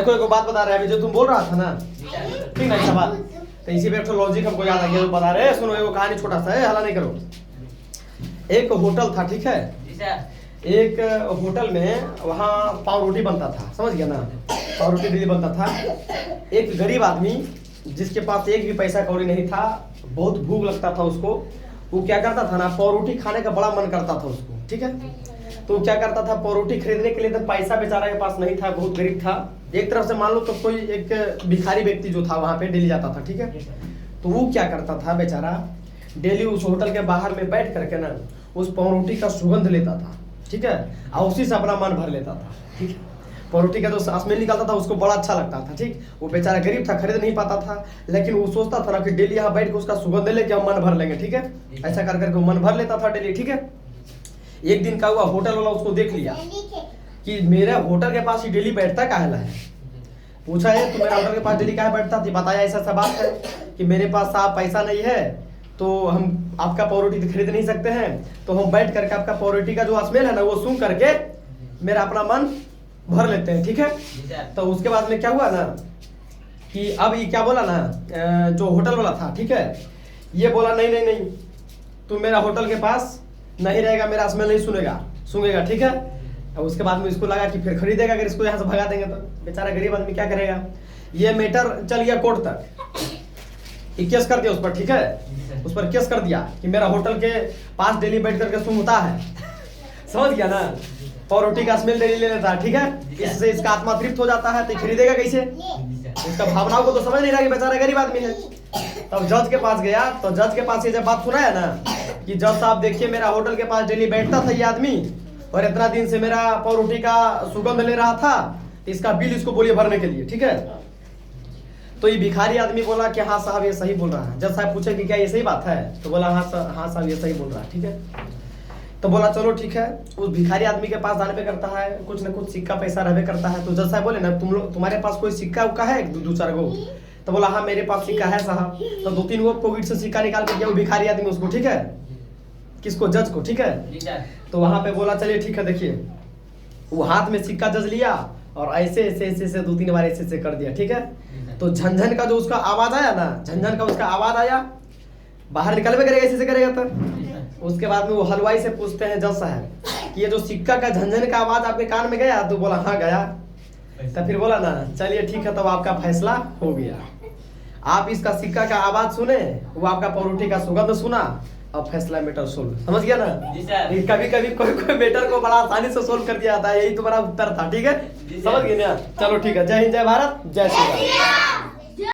देखो एक बात बता रहे हैं, जो तुम बोल रहा था ना, ठीक ना सवाल, तो इसी पे एक लॉजिक हमको याद आ गया, बता रहे सुनो, एगो कहानी छोटा सा है, हल्ला नहीं करो। एक होटल था, ठीक है, एक होटल में वहाँ पाव रोटी बनता था, समझ गया ना, पाव रोटी डेली बनता था। एक गरीब आदमी जिसके पास एक भी पैसा कौड़ी नहीं था, बहुत भूख लगता था उसको, वो क्या करता था ना, पाव रोटी खाने का बड़ा मन करता था उसको, ठीक है, तो क्या करता था, पाव रोटी खरीदने के लिए तो पैसा बेचारा के पास नहीं था, बहुत गरीब था। एक तरफ से मान लो तो कोई एक भिखारी व्यक्ति जो था वहाँ पे डेली जाता था, ठीक है, तो वो क्या करता था बेचारा, डेली उस होटल के बाहर में बैठ करके ना उस पाव रोटी का सुगंध लेता था, ठीक है, और उसी से अपना मन भर लेता था, ठीक है। पाव रोटी का जो स्मेल निकलता था उसको बड़ा अच्छा लगता था, ठीक। वो बेचारा गरीब था, खरीद नहीं पाता था, लेकिन वो सोचता था ना कि डेली यहाँ बैठ के उसका सुगंध लेके हम मन भर लेंगे, ठीक है, ऐसा कर करके मन भर लेता था डेली, ठीक है। एक दिन का हुआ, होटल वाला उसको देख लिया कि मेरे होटल के पास ही डेली बैठता काहे है, पूछा है तो मेरा होटल के पास डेली काहे बैठता, बताया ऐसा सा बात है कि मेरे पास साहब पैसा नहीं है, तो हम आपका पाव रोटी खरीद नहीं सकते हैं, तो हम बैठ करके आपका पाव रोटी का जो स्मेल है ना वो सूंघ करके मेरा अपना मन भर लेते हैं, ठीक है। तो उसके बाद में क्या हुआ ना कि अब ये क्या बोला ना, जो होटल वाला था, ठीक है, ये बोला नहीं नहीं नहीं, तुम मेरा होटल के पास नहीं रहेगा, मेरा स्मेल नहीं सूंघेगा, ठीक है। और उसके बाद में इसको लगा कि फिर खरीदेगा, अगर इसको यहाँ से भगा देंगे तो बेचारा गरीब आदमी क्या करेगा। ये मैटर चल गया कोर्ट तक, ये केस कर दिया उस पर, ठीक है, उस पर केस कर दिया कि मेरा होटल के पास डेली बैठ करके सूंघता है, समझ गया ना, पाव रोटी का स्मेल डेली ले लेता है, ठीक है, इससे इसका आत्मा तृप्त हो जाता है, तो खरीदेगा कैसे, इसका भावनाओं को तो समझ नहीं रहा कि बेचारा गरीब आदमी है। तब जज के पास गया, तो जज के पास ये जब बात सुनाया ना कि जज साहब देखिए मेरा होटल के पास डेली बैठता था ये आदमी, और इतना दिन से मेरा पाव रोटी का सुगंध ले रहा था, इसका बिल इसको बोलिए भरने के लिए, ठीक है। तो ये भिखारी आदमी बोला कि हाँ साहब ये सही बोल रहा है। जज साहब पूछे कि क्या ये सही बात है, तो बोला हाँ साहब ये सही बोल रहा है, ठीक है। तो बोला चलो ठीक है, उस भिखारी आदमी के पास जाने पे करता है, कुछ न कुछ सिक्का पैसा रहबे करता है। तो जज साहब बोले ना तुम्हारे पास कोई सिक्का उक्का है दो चार गो, तो बोला हाँ मेरे पास सिक्का है साहब। तो 2-3 गो पॉकेट से सिक्का निकाल के दिया वो भिखारी आदमी उसको, ठीक है, किसको, जज को, ठीक है। तो वहां पे बोला चलिए ठीक है, देखिए वो हाथ में सिक्का जज लिया और ऐसे ऐसे ऐसे ऐसे 2-3 बार ऐसे ऐसे कर दिया, ठीक है। तो झनझन का जो उसका आवाज आया ना, झनझन का उसका आवाज आया, बाहर निकल में करेगा, ऐसे करेगा। तो उसके बाद में वो हलवाई से पूछते हैं जज साहब कि ये जो सिक्का का झनझन का आवाज आपके कान में गया, तो बोला हाँ गया। तो फिर बोला ना चलिए ठीक है, तब आपका फैसला हो गया, आप इसका सिक्का का आवाज सुने, वो आपका पाव रोटी का सुगंध सुना, अब फैसला मैटर सोल्व, समझ गया ना। कभी कभी कोई मैटर को बड़ा आसानी से सोल्व कर दिया जाता है, यही तुम्हारा उत्तर था, ठीक है, समझ गए ना। चलो ठीक है, जय हिंद, जय भारत, जय श्री राम।